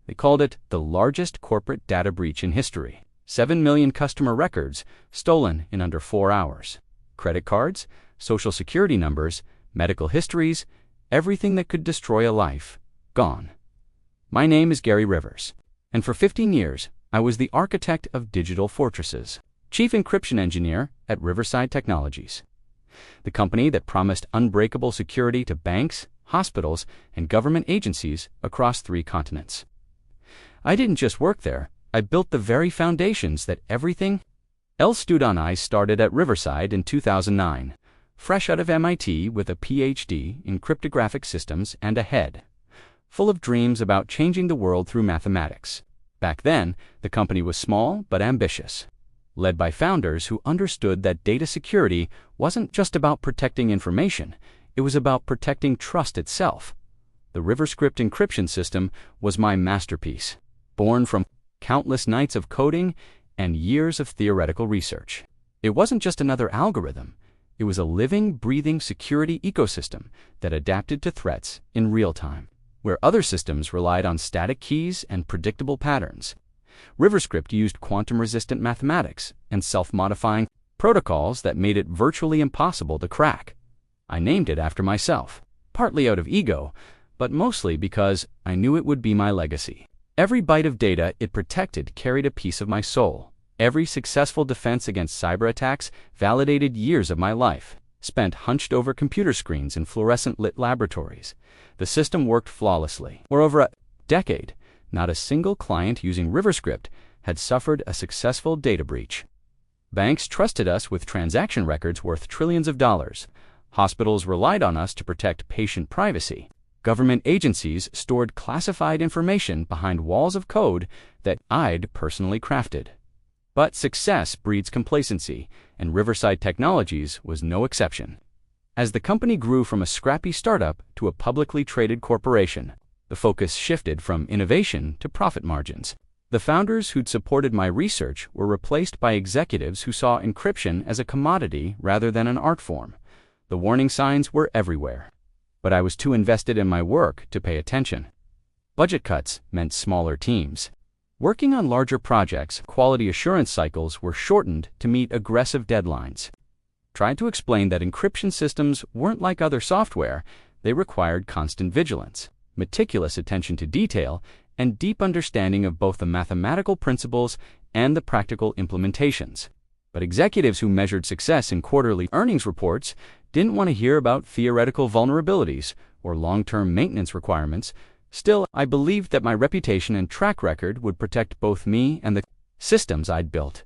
They called it the largest corporate data breach in history. 7 million customer records stolen in under 4 hours. Credit cards, social security numbers, medical histories, everything that could destroy a life, gone. My name is Gary Rivers, and for 15 years, I was the architect of digital fortresses, chief encryption engineer at Riverside Technologies, the company that promised unbreakable security to banks, hospitals, and government agencies across 3 continents. I didn't just work there, I built the very foundations that everything else stood on. I started at Riverside in 2009, fresh out of MIT with a PhD in cryptographic systems and a head full of dreams about changing the world through mathematics. Back then, the company was small but ambitious, led by founders who understood that data security wasn't just about protecting information, it was about protecting trust itself. The RiverScript encryption system was my masterpiece, born from countless nights of coding and years of theoretical research. It wasn't just another algorithm, it was a living, breathing security ecosystem that adapted to threats in real time. Where other systems relied on static keys and predictable patterns, RiverScript used quantum-resistant mathematics and self-modifying protocols that made it virtually impossible to crack. I named it after myself, partly out of ego, but mostly because I knew it would be my legacy. Every byte of data it protected carried a piece of my soul. Every successful defense against cyber attacks validated years of my life, spent hunched over computer screens in fluorescent-lit laboratories. The system worked flawlessly. For over a decade, not a single client using RiverScript had suffered a successful data breach. Banks trusted us with transaction records worth trillions of dollars. Hospitals relied on us to protect patient privacy. Government agencies stored classified information behind walls of code that I'd personally crafted. But success breeds complacency, and Riverside Technologies was no exception. As the company grew from a scrappy startup to a publicly traded corporation, the focus shifted from innovation to profit margins. The founders who'd supported my research were replaced by executives who saw encryption as a commodity rather than an art form. The warning signs were everywhere, but I was too invested in my work to pay attention. Budget cuts meant smaller teams. Working on larger projects, quality assurance cycles were shortened to meet aggressive deadlines. Tried to explain that encryption systems weren't like other software, they required constant vigilance, meticulous attention to detail, and deep understanding of both the mathematical principles and the practical implementations. But executives who measured success in quarterly earnings reports didn't want to hear about theoretical vulnerabilities or long-term maintenance requirements. Still, I believed that my reputation and track record would protect both me and the systems I'd built.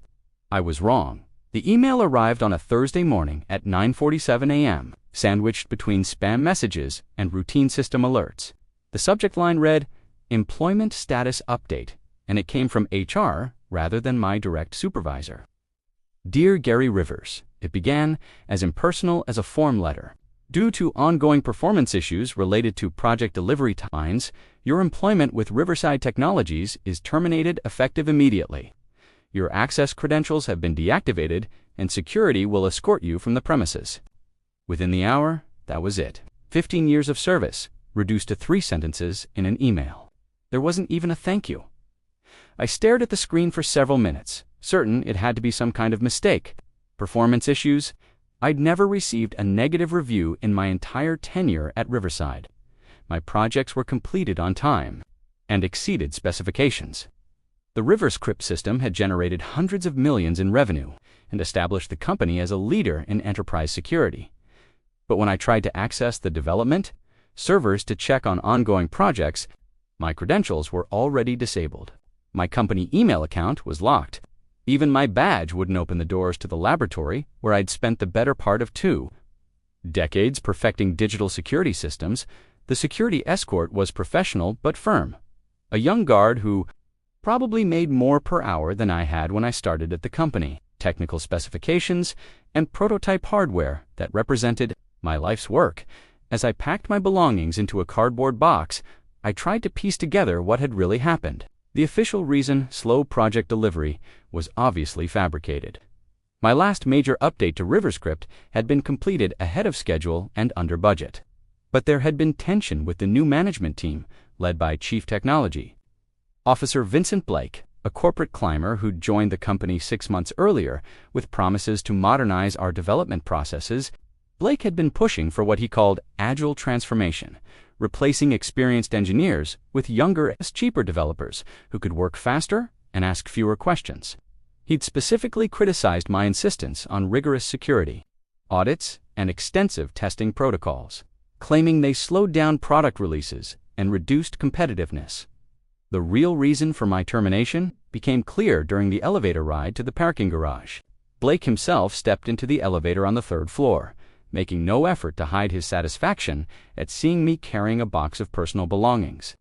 I was wrong. The email arrived on a Thursday morning at 9:47 a.m., sandwiched between spam messages and routine system alerts. The subject line read, "Employment Status Update," and it came from HR rather than my direct supervisor. Dear Gary Rivers, it began as impersonal as a form letter. Due to ongoing performance issues related to project delivery timelines, your employment with Riverside Technologies is terminated effective immediately. Your access credentials have been deactivated, and security will escort you from the premises. Within the hour, that was it. 15 years of service, reduced to 3 sentences in an email. There wasn't even a thank you. I stared at the screen for several minutes, certain it had to be some kind of mistake. Performance issues? I'd never received a negative review in my entire tenure at Riverside. My projects were completed on time and exceeded specifications. The RiverScript system had generated hundreds of millions in revenue and established the company as a leader in enterprise security. But when I tried to access the development servers to check on ongoing projects, my credentials were already disabled. My company email account was locked. Even my badge wouldn't open the doors to the laboratory where I'd spent the better part of 2 decades perfecting digital security systems. The security escort was professional but firm, a young guard who probably made more per hour than I had when I started at the company. Technical specifications and prototype hardware that represented my life's work. As I packed my belongings into a cardboard box, I tried to piece together what had really happened. The official reason, slow project delivery, was obviously fabricated. My last major update to RiverScript had been completed ahead of schedule and under budget. But there had been tension with the new management team, led by Chief Technology. Officer Vincent Blake, a corporate climber who'd joined the company 6 months earlier with promises to modernize our development processes, Blake had been pushing for what he called agile transformation, replacing experienced engineers with younger, cheaper developers who could work faster and ask fewer questions. He'd specifically criticized my insistence on rigorous security, audits, and extensive testing protocols, claiming they slowed down product releases and reduced competitiveness. The real reason for my termination became clear during the elevator ride to the parking garage. Blake himself stepped into the elevator on the 3rd floor, making no effort to hide his satisfaction at seeing me carrying a box of personal belongings.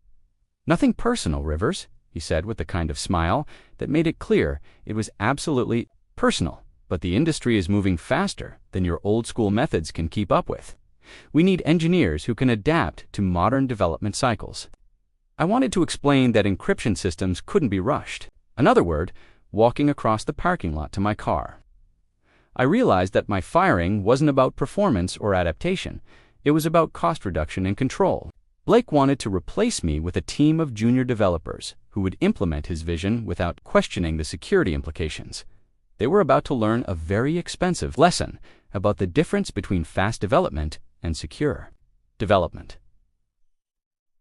"Nothing personal, Rivers," he said with the kind of smile that made it clear it was absolutely personal, "but the industry is moving faster than your old-school methods can keep up with. We need engineers who can adapt to modern development cycles." I wanted to explain that encryption systems couldn't be rushed. Another word, walking across the parking lot to my car. I realized that my firing wasn't about performance or adaptation. It was about cost reduction and control. Blake wanted to replace me with a team of junior developers who would implement his vision without questioning the security implications. They were about to learn a very expensive lesson about the difference between fast development and secure development.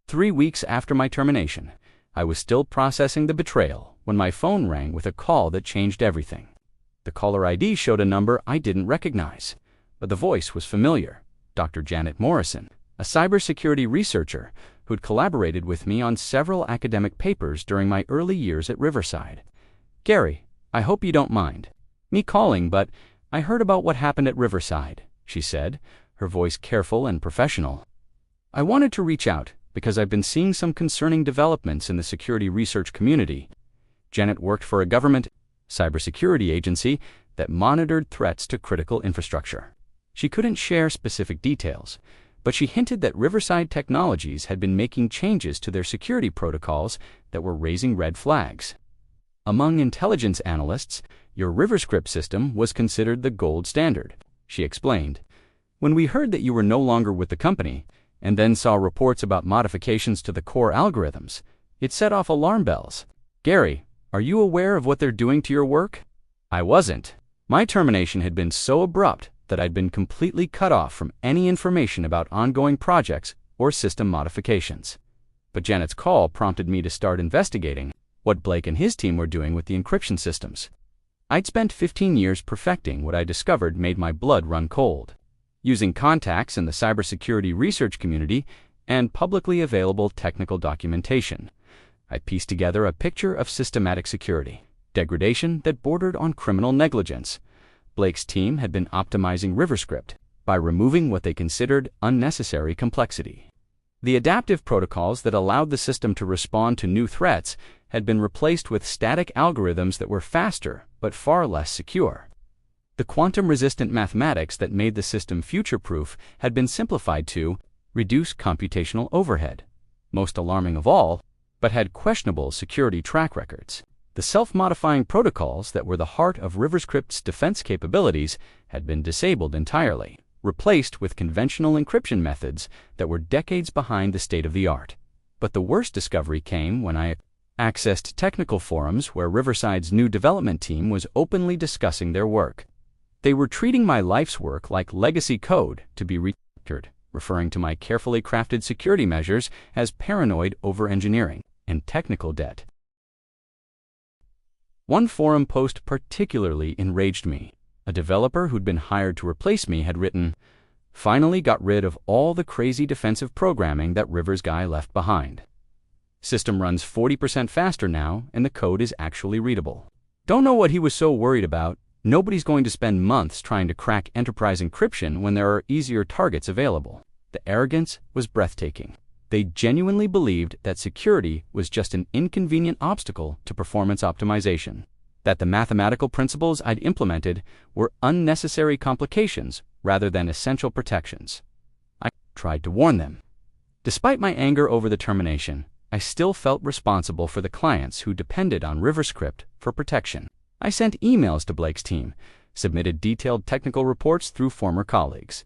3 weeks after my termination, I was still processing the betrayal when my phone rang with a call that changed everything. The caller ID showed a number I didn't recognize, but the voice was familiar. Dr. Janet Morrison, a cybersecurity researcher who'd collaborated with me on several academic papers during my early years at Riverside. "Gary, I hope you don't mind me calling, but I heard about what happened at Riverside," she said, her voice careful and professional. "I wanted to reach out because I've been seeing some concerning developments in the security research community." Janet worked for a government cybersecurity agency that monitored threats to critical infrastructure. She couldn't share specific details, but she hinted that Riverside Technologies had been making changes to their security protocols that were raising red flags. "Among intelligence analysts, your RiverScript system was considered the gold standard," she explained. "When we heard that you were no longer with the company, and then saw reports about modifications to the core algorithms, it set off alarm bells. Gary, are you aware of what they're doing to your work?" I wasn't. My termination had been so abrupt that I'd been completely cut off from any information about ongoing projects or system modifications. But Janet's call prompted me to start investigating what Blake and his team were doing with the encryption systems. I'd spent 15 years perfecting what I discovered made my blood run cold. Using contacts in the cybersecurity research community and publicly available technical documentation, I pieced together a picture of systematic security degradation that bordered on criminal negligence. Blake's team had been optimizing RiverScript by removing what they considered unnecessary complexity. The adaptive protocols that allowed the system to respond to new threats had been replaced with static algorithms that were faster but far less secure. The quantum-resistant mathematics that made the system future-proof had been simplified to reduce computational overhead. Most alarming of all, but had questionable security track records. The self-modifying protocols that were the heart of RiverScript's defense capabilities had been disabled entirely, replaced with conventional encryption methods that were decades behind the state-of-the-art. But the worst discovery came when I accessed technical forums where Riverside's new development team was openly discussing their work. They were treating my life's work like legacy code to be refactored, referring to my carefully crafted security measures as paranoid over-engineering and technical debt. One forum post particularly enraged me. A developer who'd been hired to replace me had written, "Finally got rid of all the crazy defensive programming that Rivers guy left behind. System runs 40% faster now, and the code is actually readable. Don't know what he was so worried about. Nobody's going to spend months trying to crack enterprise encryption when there are easier targets available." The arrogance was breathtaking. They genuinely believed that security was just an inconvenient obstacle to performance optimization, that the mathematical principles I'd implemented were unnecessary complications rather than essential protections. I tried to warn them. Despite my anger over the termination, I still felt responsible for the clients who depended on RiverScript for protection. I sent emails to Blake's team, submitted detailed technical reports through former colleagues,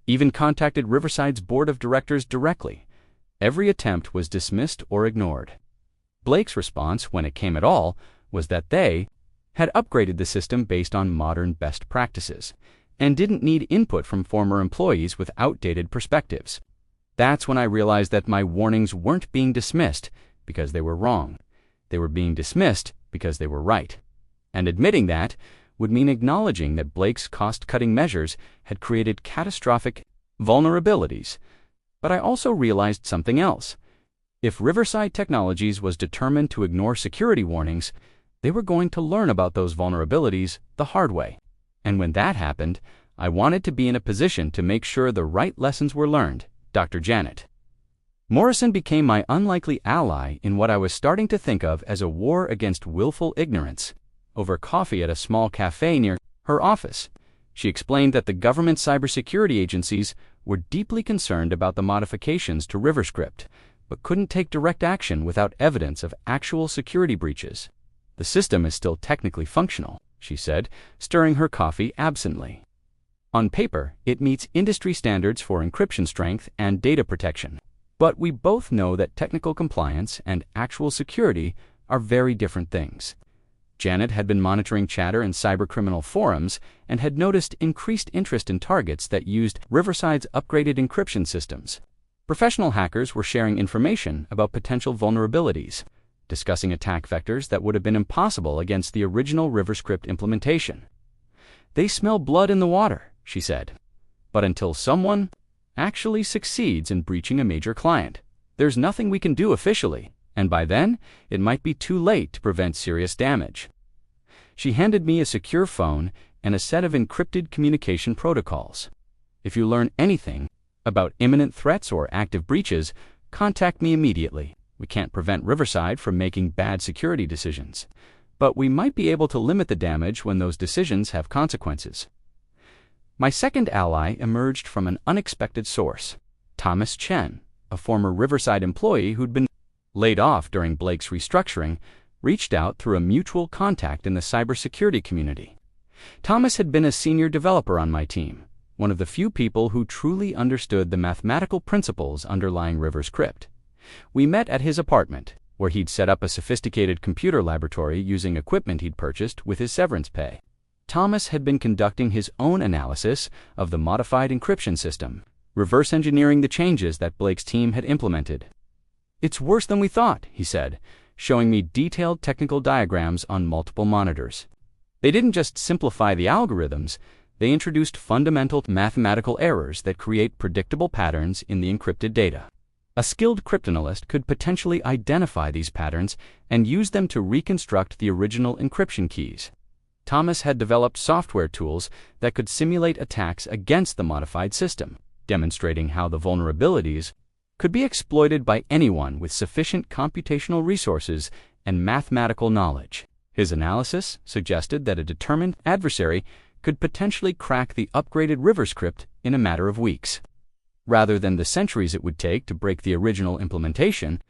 even contacted Riverside's board of directors directly. Every attempt was dismissed or ignored. Blake's response, when it came at all, was that they had upgraded the system based on modern best practices and didn't need input from former employees with outdated perspectives. That's when I realized that my warnings weren't being dismissed because they were wrong. They were being dismissed because they were right. And admitting that would mean acknowledging that Blake's cost-cutting measures had created catastrophic vulnerabilities. But I also realized something else. If Riverside Technologies was determined to ignore security warnings, they were going to learn about those vulnerabilities the hard way. And when that happened, I wanted to be in a position to make sure the right lessons were learned. Dr. Janet Morrison became my unlikely ally in what I was starting to think of as a war against willful ignorance. Over coffee at a small cafe near her office, she explained that the government cybersecurity agencies were deeply concerned about the modifications to RiverScript, but couldn't take direct action without evidence of actual security breaches. The system is still technically functional, she said, stirring her coffee absently. On paper, it meets industry standards for encryption strength and data protection. But we both know that technical compliance and actual security are very different things. Janet had been monitoring chatter in cybercriminal forums and had noticed increased interest in targets that used Riverside's upgraded encryption systems. Professional hackers were sharing information about potential vulnerabilities, discussing attack vectors that would have been impossible against the original RiverScript implementation. They smell blood in the water, she said. But until someone actually succeeds in breaching a major client, there's nothing we can do officially, and by then, it might be too late to prevent serious damage. She handed me a secure phone and a set of encrypted communication protocols. If you learn anything about imminent threats or active breaches, contact me immediately. We can't prevent Riverside from making bad security decisions, but we might be able to limit the damage when those decisions have consequences. My second ally emerged from an unexpected source. Thomas Chen, a former Riverside employee who'd been laid off during Blake's restructuring, reached out through a mutual contact in the cybersecurity community. Thomas had been a senior developer on my team, one of the few people who truly understood the mathematical principles underlying RiverScript. We met at his apartment, where he'd set up a sophisticated computer laboratory using equipment he'd purchased with his severance pay. Thomas had been conducting his own analysis of the modified encryption system, reverse engineering the changes that Blake's team had implemented. "It's worse than we thought," he said, showing me detailed technical diagrams on multiple monitors. They didn't just simplify the algorithms, they introduced fundamental mathematical errors that create predictable patterns in the encrypted data. A skilled cryptanalyst could potentially identify these patterns and use them to reconstruct the original encryption keys. Thomas had developed software tools that could simulate attacks against the modified system, demonstrating how the vulnerabilities could be exploited by anyone with sufficient computational resources and mathematical knowledge. His analysis suggested that a determined adversary could potentially crack the upgraded RiverScript in a matter of weeks. Rather than the centuries it would take to break the original implementation,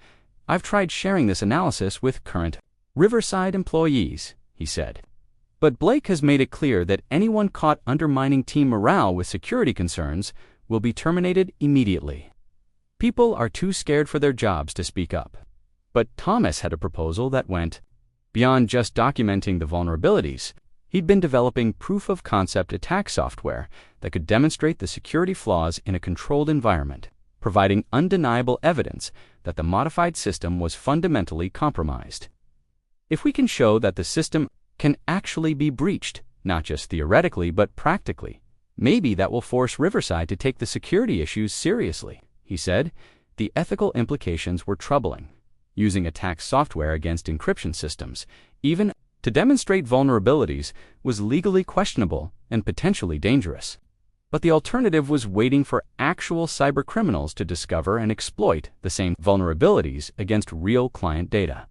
I've tried sharing this analysis with current Riverside employees, he said. But Blake has made it clear that anyone caught undermining team morale with security concerns will be terminated immediately. People are too scared for their jobs to speak up. But Thomas had a proposal that went beyond just documenting the vulnerabilities. He'd been developing proof-of-concept attack software that could demonstrate the security flaws in a controlled environment, providing undeniable evidence that the modified system was fundamentally compromised. If we can show that the system can actually be breached, not just theoretically but practically, maybe that will force Riverside to take the security issues seriously, he said. The ethical implications were troubling. Using attack software against encryption systems, even to demonstrate vulnerabilities, was legally questionable and potentially dangerous. But the alternative was waiting for actual cybercriminals to discover and exploit the same vulnerabilities against real client data.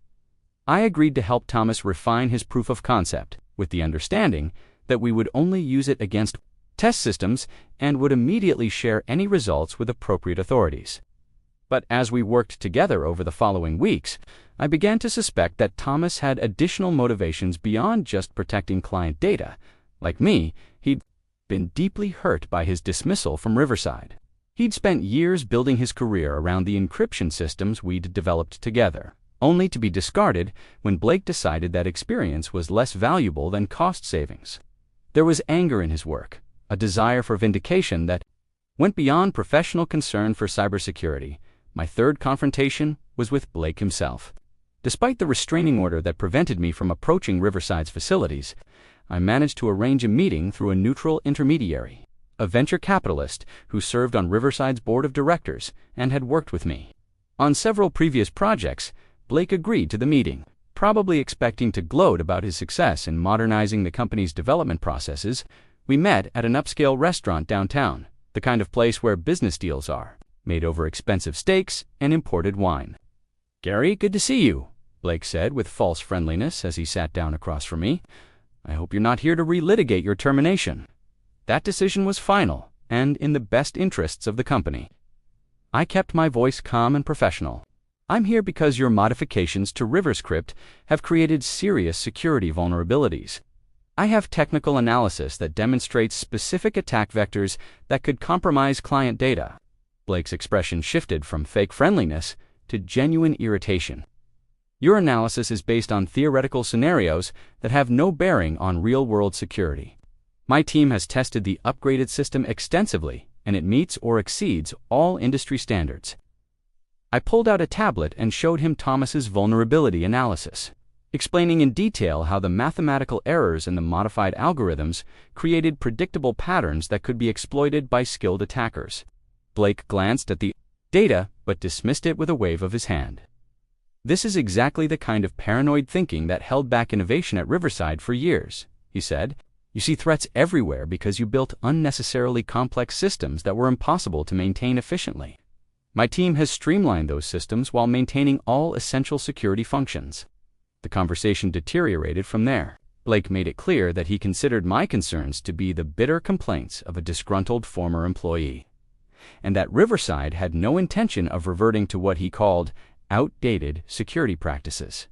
I agreed to help Thomas refine his proof of concept, with the understanding that we would only use it against test systems and would immediately share any results with appropriate authorities. But as we worked together over the following weeks, I began to suspect that Thomas had additional motivations beyond just protecting client data. Like me, he'd been deeply hurt by his dismissal from Riverside. He'd spent years building his career around the encryption systems we'd developed together. only to be discarded when Blake decided that experience was less valuable than cost savings. There was anger in his work, a desire for vindication that went beyond professional concern for cybersecurity. My third confrontation was with Blake himself. Despite the restraining order that prevented me from approaching Riverside's facilities, I managed to arrange a meeting through a neutral intermediary, a venture capitalist who served on Riverside's board of directors and had worked with me on several previous projects. Blake agreed to the meeting, probably expecting to gloat about his success in modernizing the company's development processes. We met at an upscale restaurant downtown, the kind of place where business deals are made over expensive steaks and imported wine. "Gary, good to see you," Blake said with false friendliness as he sat down across from me. "I hope you're not here to relitigate your termination. That decision was final and in the best interests of the company." I kept my voice calm and professional. "I'm here because your modifications to RiverScript have created serious security vulnerabilities. I have technical analysis that demonstrates specific attack vectors that could compromise client data." Blake's expression shifted from fake friendliness to genuine irritation. "Your analysis is based on theoretical scenarios that have no bearing on real-world security. My team has tested the upgraded system extensively, and it meets or exceeds all industry standards." I pulled out a tablet and showed him Thomas's vulnerability analysis, explaining in detail how the mathematical errors in the modified algorithms created predictable patterns that could be exploited by skilled attackers. Blake glanced at the data but dismissed it with a wave of his hand. "This is exactly the kind of paranoid thinking that held back innovation at Riverside for years," he said. "You see threats everywhere because you built unnecessarily complex systems that were impossible to maintain efficiently. My team has streamlined those systems while maintaining all essential security functions." The conversation deteriorated from there. Blake made it clear that he considered my concerns to be the bitter complaints of a disgruntled former employee, and that Riverside had no intention of reverting to what he called outdated security practices.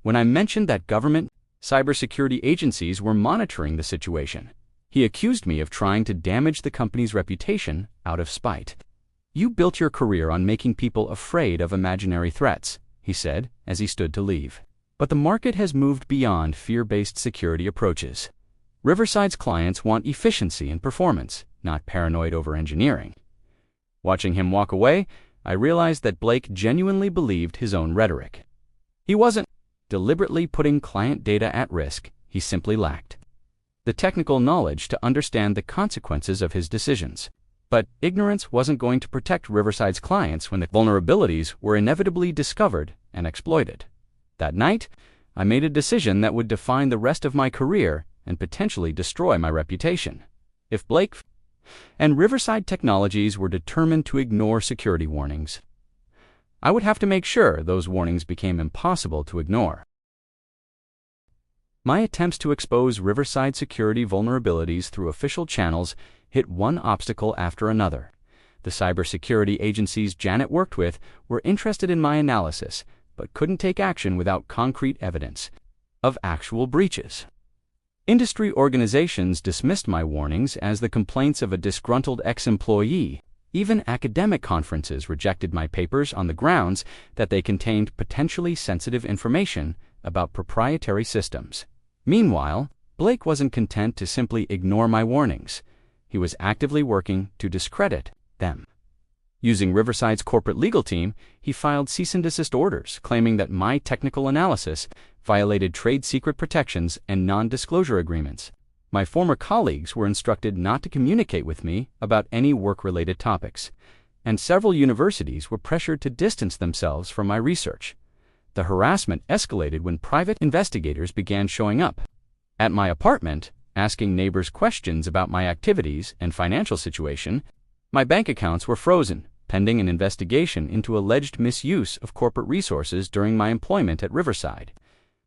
When I mentioned that government cybersecurity agencies were monitoring the situation, he accused me of trying to damage the company's reputation out of spite. "You built your career on making people afraid of imaginary threats," he said as he stood to leave. "But the market has moved beyond fear-based security approaches. Riverside's clients want efficiency and performance, not paranoid over-engineering." Watching him walk away, I realized that Blake genuinely believed his own rhetoric. He wasn't deliberately putting client data at risk, he simply lacked the technical knowledge to understand the consequences of his decisions. But ignorance wasn't going to protect Riverside's clients when the vulnerabilities were inevitably discovered and exploited. That night, I made a decision that would define the rest of my career and potentially destroy my reputation. If Blake and Riverside Technologies were determined to ignore security warnings, I would have to make sure those warnings became impossible to ignore. My attempts to expose Riverside security vulnerabilities through official channels hit one obstacle after another. The cybersecurity agencies Janet worked with were interested in my analysis, but couldn't take action without concrete evidence of actual breaches. Industry organizations dismissed my warnings as the complaints of a disgruntled ex-employee. Even academic conferences rejected my papers on the grounds that they contained potentially sensitive information about proprietary systems. Meanwhile, Blake wasn't content to simply ignore my warnings. He was actively working to discredit them. Using Riverside's corporate legal team, he filed cease and desist orders claiming that my technical analysis violated trade secret protections and non-disclosure agreements. My former colleagues were instructed not to communicate with me about any work-related topics, and several universities were pressured to distance themselves from my research. The harassment escalated when private investigators began showing up at my apartment, asking neighbors questions about my activities and financial situation. My bank accounts were frozen, pending an investigation into alleged misuse of corporate resources during my employment at Riverside.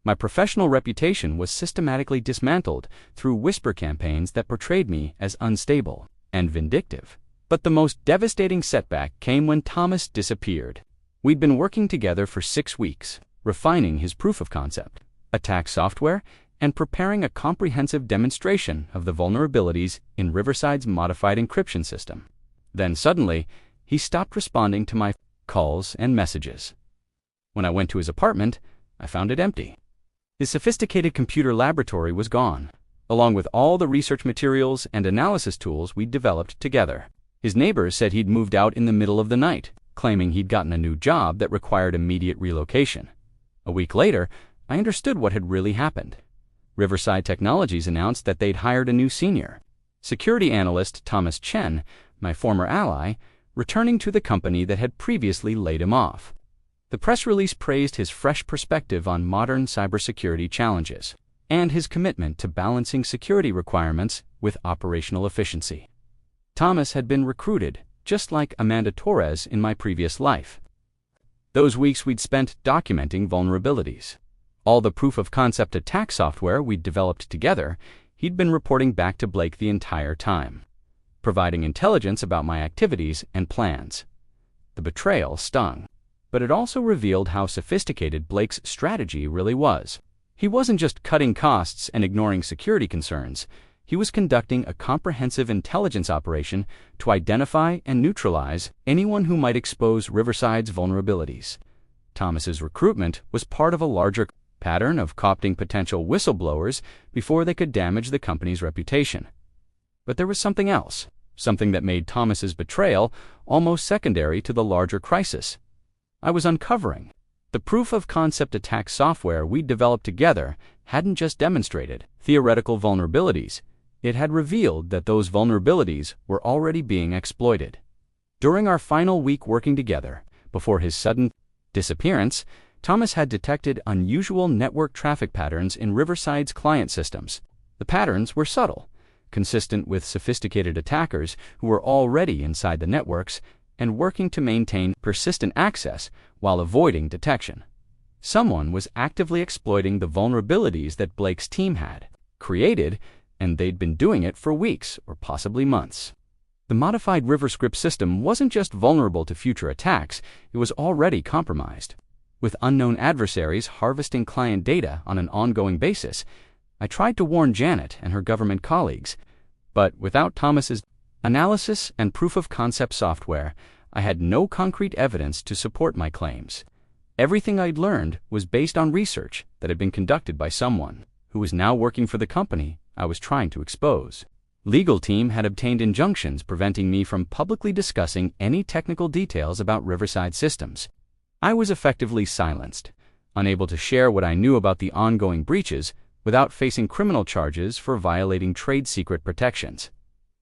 My professional reputation was systematically dismantled through whisper campaigns that portrayed me as unstable and vindictive. But the most devastating setback came when Thomas disappeared. We'd been working together for 6 weeks, refining his proof of concept, attack software, and preparing a comprehensive demonstration of the vulnerabilities in Riverside's modified encryption system. Then suddenly, he stopped responding to my calls and messages. When I went to his apartment, I found it empty. His sophisticated computer laboratory was gone, along with all the research materials and analysis tools we'd developed together. His neighbors said he'd moved out in the middle of the night, claiming he'd gotten a new job that required immediate relocation. A week later, I understood what had really happened. Riverside Technologies announced that they'd hired a new senior, security analyst Thomas Chen, my former ally, returning to the company that had previously laid him off. The press release praised his fresh perspective on modern cybersecurity challenges and his commitment to balancing security requirements with operational efficiency. Thomas had been recruited, just like Amanda Torres in my previous life. Those weeks we'd spent documenting vulnerabilities. All the proof-of-concept attack software we'd developed together, he'd been reporting back to Blake the entire time, providing intelligence about my activities and plans. The betrayal stung, but it also revealed how sophisticated Blake's strategy really was. He wasn't just cutting costs and ignoring security concerns. He was conducting a comprehensive intelligence operation to identify and neutralize anyone who might expose Riverside's vulnerabilities. Thomas's recruitment was part of a larger pattern of co-opting potential whistleblowers before they could damage the company's reputation. But there was something else, something that made Thomas's betrayal almost secondary to the larger crisis. I was uncovering. The proof-of-concept attack software we'd developed together hadn't just demonstrated theoretical vulnerabilities, it had revealed that those vulnerabilities were already being exploited. During our final week working together, before his sudden disappearance, Thomas had detected unusual network traffic patterns in Riverside's client systems. The patterns were subtle, consistent with sophisticated attackers who were already inside the networks and working to maintain persistent access while avoiding detection. Someone was actively exploiting the vulnerabilities that Blake's team had created, and they'd been doing it for weeks or possibly months. The modified RiverScript system wasn't just vulnerable to future attacks, it was already compromised. With unknown adversaries harvesting client data on an ongoing basis, I tried to warn Janet and her government colleagues, but without Thomas's analysis and proof-of-concept software, I had no concrete evidence to support my claims. Everything I'd learned was based on research that had been conducted by someone who was now working for the company I was trying to expose. Legal team had obtained injunctions preventing me from publicly discussing any technical details about Riverside systems. I was effectively silenced, unable to share what I knew about the ongoing breaches without facing criminal charges for violating trade secret protections.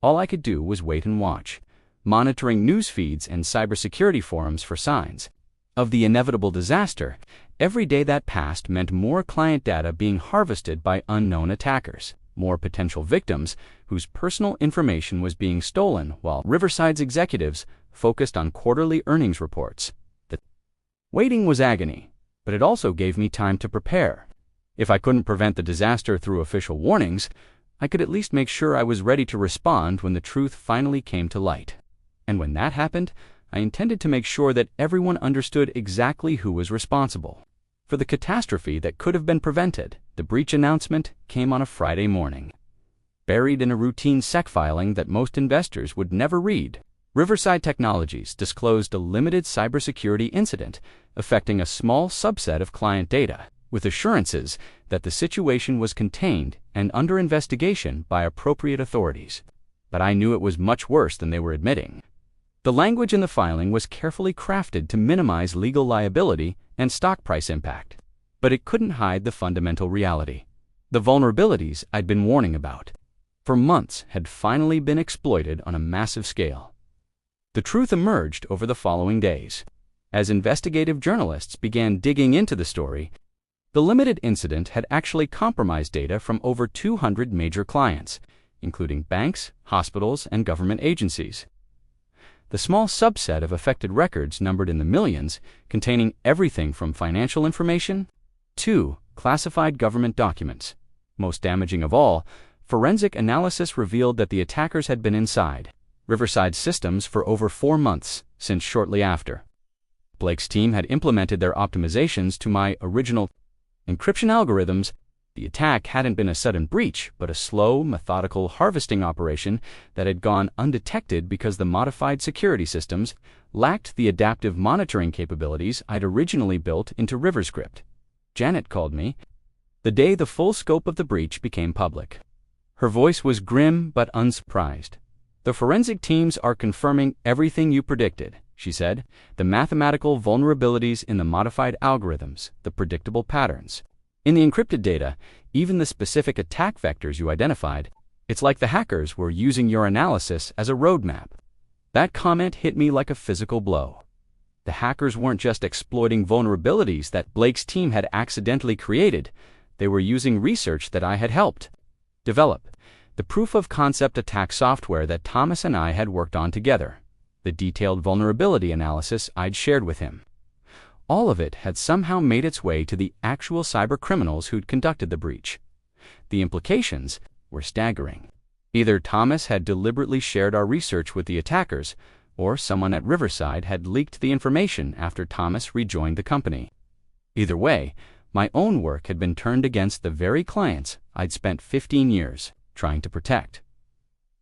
All I could do was wait and watch, monitoring news feeds and cybersecurity forums for signs of the inevitable disaster. Every day that passed meant more client data being harvested by unknown attackers, more potential victims whose personal information was being stolen while Riverside's executives focused on quarterly earnings reports. The waiting was agony, but it also gave me time to prepare. If I couldn't prevent the disaster through official warnings, I could at least make sure I was ready to respond when the truth finally came to light. And when that happened, I intended to make sure that everyone understood exactly who was responsible for the catastrophe that could have been prevented. The breach announcement came on a Friday morning, buried in a routine SEC filing that most investors would never read. Riverside Technologies disclosed a limited cybersecurity incident affecting a small subset of client data, with assurances that the situation was contained and under investigation by appropriate authorities. But I knew it was much worse than they were admitting. The language in the filing was carefully crafted to minimize legal liability and stock price impact, but it couldn't hide the fundamental reality. The vulnerabilities I'd been warning about for months had finally been exploited on a massive scale. The truth emerged over the following days. As investigative journalists began digging into the story, the limited incident had actually compromised data from over 200 major clients, including banks, hospitals, and government agencies. The small subset of affected records numbered in the millions, containing everything from financial information to classified government documents. Most damaging of all, forensic analysis revealed that the attackers had been inside Riverside's systems for over 4 months, since shortly after. Blake's team had implemented their optimizations to my original encryption algorithms The attack hadn't been a sudden breach, but a slow, methodical harvesting operation that had gone undetected because the modified security systems lacked the adaptive monitoring capabilities I'd originally built into RiverScript. Janet called me the day the full scope of the breach became public. Her voice was grim but unsurprised. "The forensic teams are confirming everything you predicted," she said. "The mathematical vulnerabilities in the modified algorithms, the predictable patterns. In the encrypted data, even the specific attack vectors you identified, it's like the hackers were using your analysis as a roadmap." That comment hit me like a physical blow. The hackers weren't just exploiting vulnerabilities that Blake's team had accidentally created, they were using research that I had helped develop, the proof-of-concept attack software that Thomas and I had worked on together, the detailed vulnerability analysis I'd shared with him. All of it had somehow made its way to the actual cyber criminals who'd conducted the breach. The implications were staggering. Either Thomas had deliberately shared our research with the attackers, or someone at Riverside had leaked the information after Thomas rejoined the company. Either way, my own work had been turned against the very clients I'd spent 15 years trying to protect.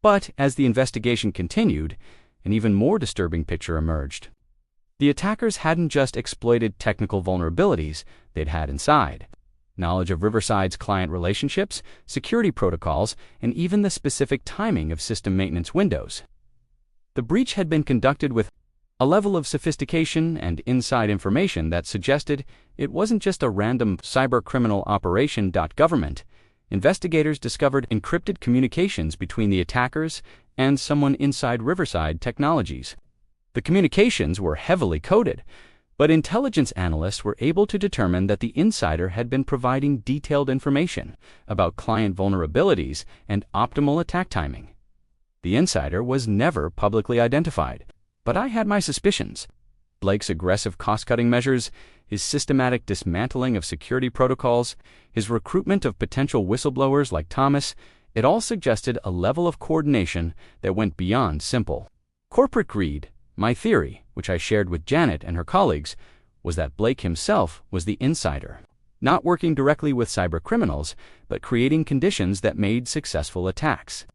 But as the investigation continued, an even more disturbing picture emerged. The attackers hadn't just exploited technical vulnerabilities they'd had inside. Knowledge of Riverside's client relationships, security protocols, and even the specific timing of system maintenance windows. The breach had been conducted with a level of sophistication and inside information that suggested it wasn't just a random cybercriminal operation. Government investigators discovered encrypted communications between the attackers and someone inside Riverside Technologies. The communications were heavily coded, but intelligence analysts were able to determine that the insider had been providing detailed information about client vulnerabilities and optimal attack timing. The insider was never publicly identified, but I had my suspicions. Blake's aggressive cost-cutting measures, his systematic dismantling of security protocols, his recruitment of potential whistleblowers like Thomas, it all suggested a level of coordination that went beyond simple corporate greed. My theory, which I shared with Janet and her colleagues, was that Blake himself was the insider, not working directly with cybercriminals, but creating conditions that made successful attacks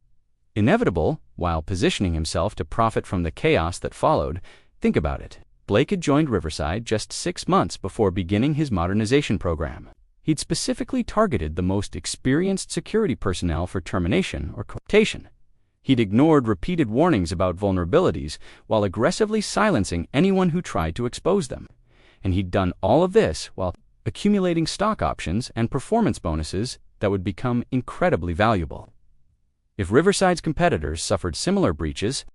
inevitable while positioning himself to profit from the chaos that followed. Think about it. Blake had joined Riverside just 6 months before beginning his modernization program. He'd specifically targeted the most experienced security personnel for termination or cooptation. He'd ignored repeated warnings about vulnerabilities while aggressively silencing anyone who tried to expose them. And he'd done all of this while accumulating stock options and performance bonuses that would become incredibly valuable. If Riverside's competitors suffered similar breaches,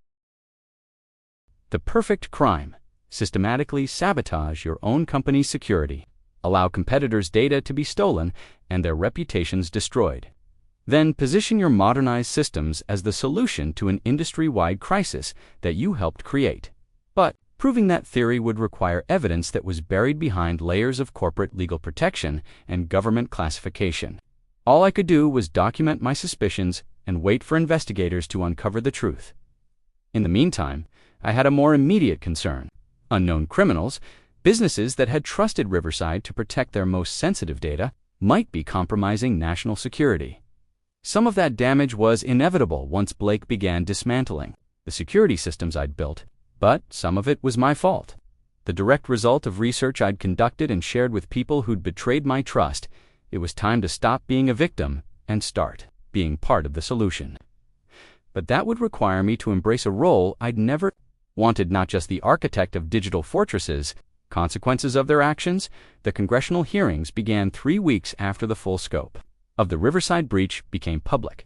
the perfect crime: systematically sabotage your own company's security, allow competitors' data to be stolen and their reputations destroyed. Then position your modernized systems as the solution to an industry-wide crisis that you helped create. But proving that theory would require evidence that was buried behind layers of corporate legal protection and government classification. All I could do was document my suspicions and wait for investigators to uncover the truth. In the meantime, I had a more immediate concern: unknown criminals, businesses that had trusted Riverside to protect their most sensitive data, might be compromising national security. Some of that damage was inevitable once Blake began dismantling the security systems I'd built, but some of it was my fault. The direct result of research I'd conducted and shared with people who'd betrayed my trust. It was time to stop being a victim and start being part of the solution. But that would require me to embrace a role I'd never wanted, not just the architect of digital fortresses. Consequences of their actions. The congressional hearings began 3 weeks after the full scope of the Riverside breach became public.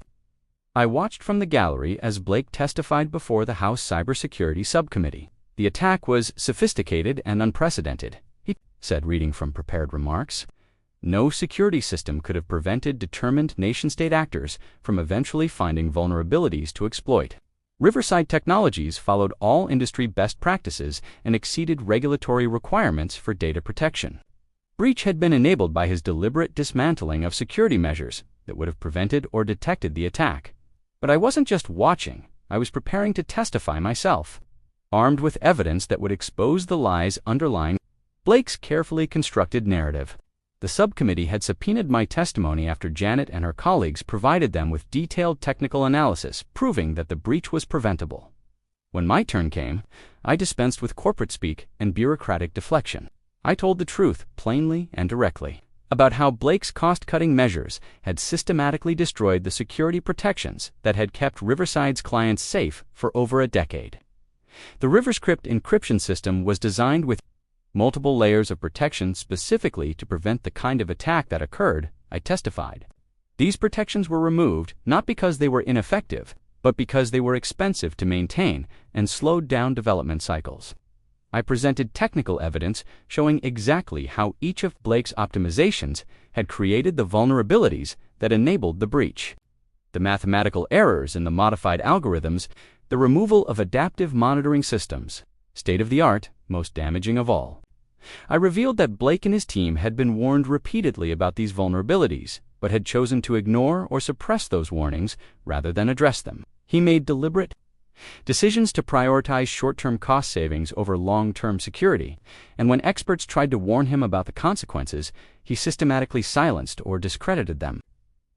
I watched from the gallery as Blake testified before the House Cybersecurity Subcommittee. The attack was sophisticated and unprecedented, he said, reading from prepared remarks. No security system could have prevented determined nation-state actors from eventually finding vulnerabilities to exploit. Riverside Technologies followed all industry best practices and exceeded regulatory requirements for data protection. Breach had been enabled by his deliberate dismantling of security measures that would have prevented or detected the attack. But I wasn't just watching, I was preparing to testify myself, armed with evidence that would expose the lies underlying Blake's carefully constructed narrative. The subcommittee had subpoenaed my testimony after Janet and her colleagues provided them with detailed technical analysis proving that the breach was preventable. When my turn came, I dispensed with corporate speak and bureaucratic deflection. I told the truth plainly and directly about how Blake's cost-cutting measures had systematically destroyed the security protections that had kept Riverside's clients safe for over a decade. The RiverScript encryption system was designed with multiple layers of protection specifically to prevent the kind of attack that occurred, I testified. These protections were removed not because they were ineffective, but because they were expensive to maintain and slowed down development cycles. I presented technical evidence showing exactly how each of Blake's optimizations had created the vulnerabilities that enabled the breach. The mathematical errors in the modified algorithms, the removal of adaptive monitoring systems, state-of-the-art, most damaging of all. I revealed that Blake and his team had been warned repeatedly about these vulnerabilities, but had chosen to ignore or suppress those warnings rather than address them. He made deliberate decisions to prioritize short-term cost savings over long-term security, and when experts tried to warn him about the consequences, he systematically silenced or discredited them.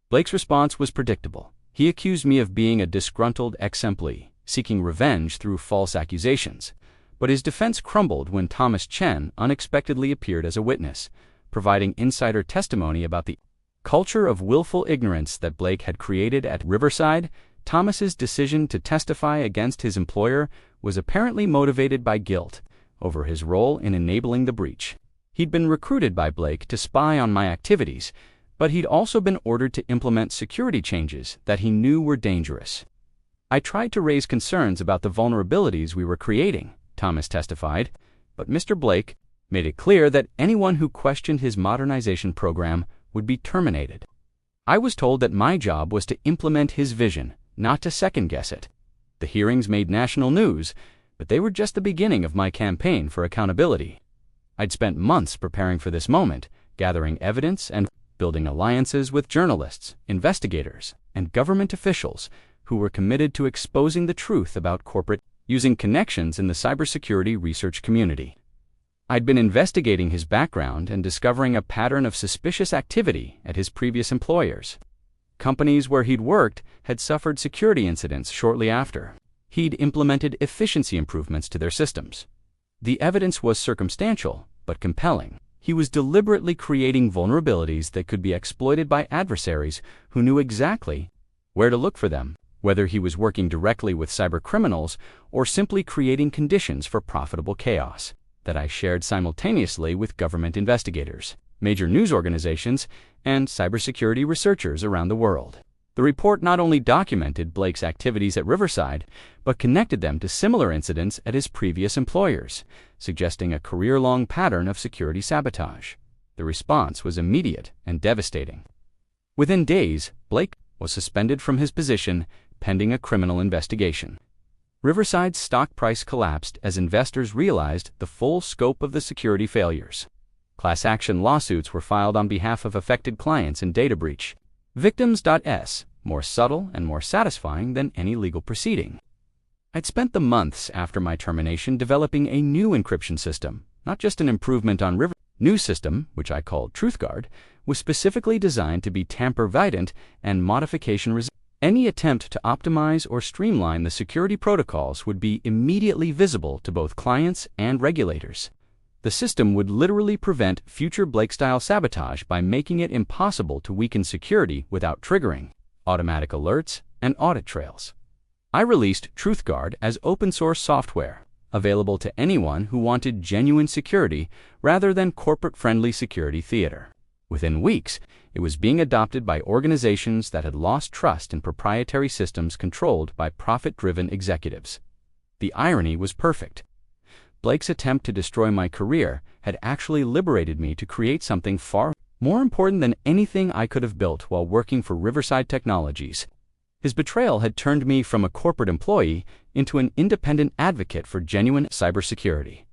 Blake's response was predictable. He accused me of being a disgruntled ex-employee, seeking revenge through false accusations. But his defense crumbled when Thomas Chen unexpectedly appeared as a witness, providing insider testimony about the culture of willful ignorance that Blake had created at Riverside. Thomas's decision to testify against his employer was apparently motivated by guilt over his role in enabling the breach. He'd been recruited by Blake to spy on my activities, but he'd also been ordered to implement security changes that he knew were dangerous. I tried to raise concerns about the vulnerabilities we were creating, Thomas testified, but Mr. Blake made it clear that anyone who questioned his modernization program would be terminated. I was told that my job was to implement his vision, not to second-guess it. The hearings made national news, but they were just the beginning of my campaign for accountability. I'd spent months preparing for this moment, gathering evidence and building alliances with journalists, investigators, and government officials who were committed to exposing the truth about corporate using connections in the cybersecurity research community. I'd been investigating his background and discovering a pattern of suspicious activity at his previous employers. Companies where he'd worked had suffered security incidents shortly after. He'd implemented efficiency improvements to their systems. The evidence was circumstantial, but compelling. He was deliberately creating vulnerabilities that could be exploited by adversaries who knew exactly where to look for them, whether he was working directly with cybercriminals or simply creating conditions for profitable chaos, that I shared simultaneously with government investigators, major news organizations, and cybersecurity researchers around the world. The report not only documented Blake's activities at Riverside, but connected them to similar incidents at his previous employers, suggesting a career-long pattern of security sabotage. The response was immediate and devastating. Within days, Blake was suspended from his position pending a criminal investigation. Riverside's stock price collapsed as investors realized the full scope of the security failures. Class action lawsuits were filed on behalf of affected clients in data breach. Victims.s, more subtle and more satisfying than any legal proceeding. I'd spent the months after my termination developing a new encryption system, not just an improvement on Riverside's new system, which I called TruthGuard, was specifically designed to be tamper-evident and modification-resistant. Any attempt to optimize or streamline the security protocols would be immediately visible to both clients and regulators. The system would literally prevent future Blake-style sabotage by making it impossible to weaken security without triggering automatic alerts and audit trails. I released TruthGuard as open-source software, available to anyone who wanted genuine security rather than corporate-friendly security theater. Within weeks, it was being adopted by organizations that had lost trust in proprietary systems controlled by profit-driven executives. The irony was perfect. Blake's attempt to destroy my career had actually liberated me to create something far more important than anything I could have built while working for Riverside Technologies. His betrayal had turned me from a corporate employee into an independent advocate for genuine cybersecurity.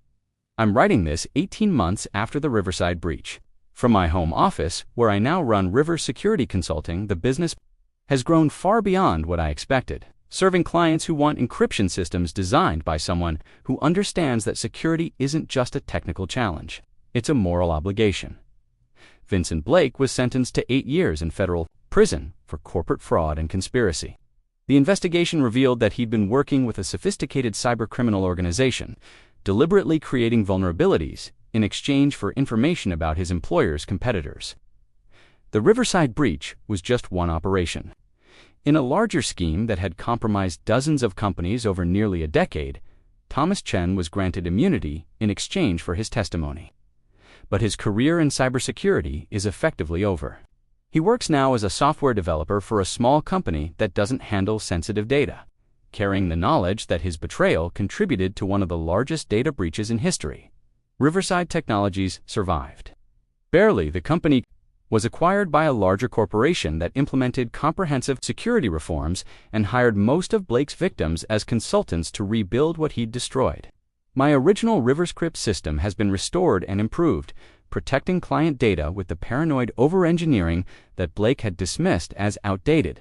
I'm writing this 18 months after the Riverside breach. From my home office, where I now run River Security Consulting, the business has grown far beyond what I expected, serving clients who want encryption systems designed by someone who understands that security isn't just a technical challenge, it's a moral obligation. Vincent Blake was sentenced to 8 years in federal prison for corporate fraud and conspiracy. The investigation revealed that he'd been working with a sophisticated cybercriminal organization, deliberately creating vulnerabilities in exchange for information about his employer's competitors. The Riverside breach was just one operation. In a larger scheme that had compromised dozens of companies over nearly a decade, Thomas Chen was granted immunity in exchange for his testimony. But his career in cybersecurity is effectively over. He works now as a software developer for a small company that doesn't handle sensitive data, carrying the knowledge that his betrayal contributed to one of the largest data breaches in history. Riverside Technologies survived. Barely. The company was acquired by a larger corporation that implemented comprehensive security reforms and hired most of Blake's victims as consultants to rebuild what he'd destroyed. My original RiverScript system has been restored and improved, protecting client data with the paranoid over-engineering that Blake had dismissed as outdated.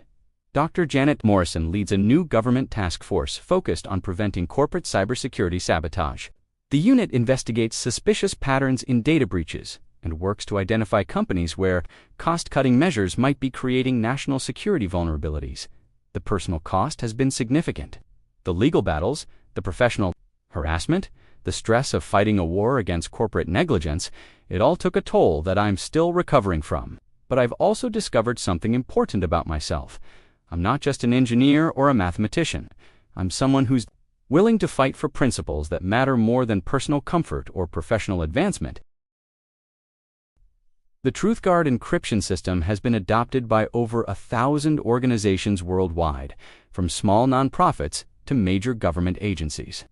Dr. Janet Morrison leads a new government task force focused on preventing corporate cybersecurity sabotage. The unit investigates suspicious patterns in data breaches and works to identify companies where cost-cutting measures might be creating national security vulnerabilities. The personal cost has been significant. The legal battles, the professional harassment, the stress of fighting a war against corporate negligence, it all took a toll that I'm still recovering from. But I've also discovered something important about myself. I'm not just an engineer or a mathematician. I'm someone who's willing to fight for principles that matter more than personal comfort or professional advancement. The TruthGuard encryption system has been adopted by over 1,000 organizations worldwide, from small nonprofits to major government agencies.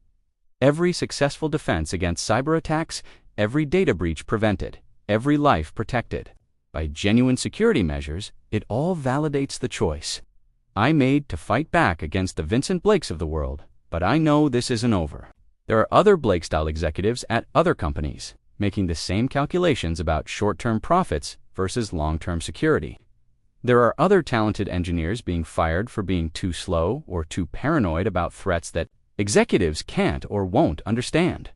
Every successful defense against cyber attacks, every data breach prevented, every life protected. By genuine security measures, it all validates the choice I made to fight back against the Vincent Blakes of the world. But I know this isn't over. There are other Blake-style executives at other companies, making the same calculations about short-term profits versus long-term security. There are other talented engineers being fired for being too slow or too paranoid about threats that executives can't or won't understand.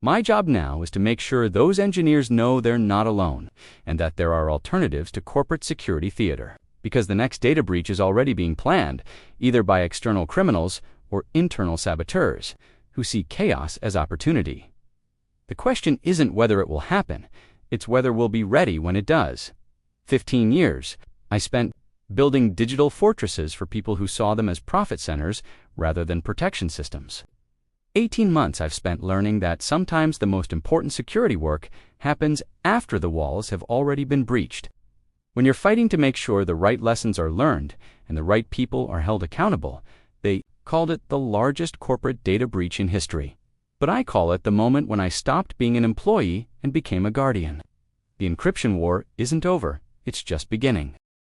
My job now is to make sure those engineers know they're not alone and that there are alternatives to corporate security theater, because the next data breach is already being planned, either by external criminals or internal saboteurs who see chaos as opportunity. The question isn't whether it will happen, it's whether we'll be ready when it does. 15 years I spent building digital fortresses for people who saw them as profit centers rather than protection systems. 18 months I've spent learning that sometimes the most important security work happens after the walls have already been breached. When you're fighting to make sure the right lessons are learned and the right people are held accountable, they called it the largest corporate data breach in history. But I call it the moment when I stopped being an employee and became a guardian. The encryption war isn't over, it's just beginning.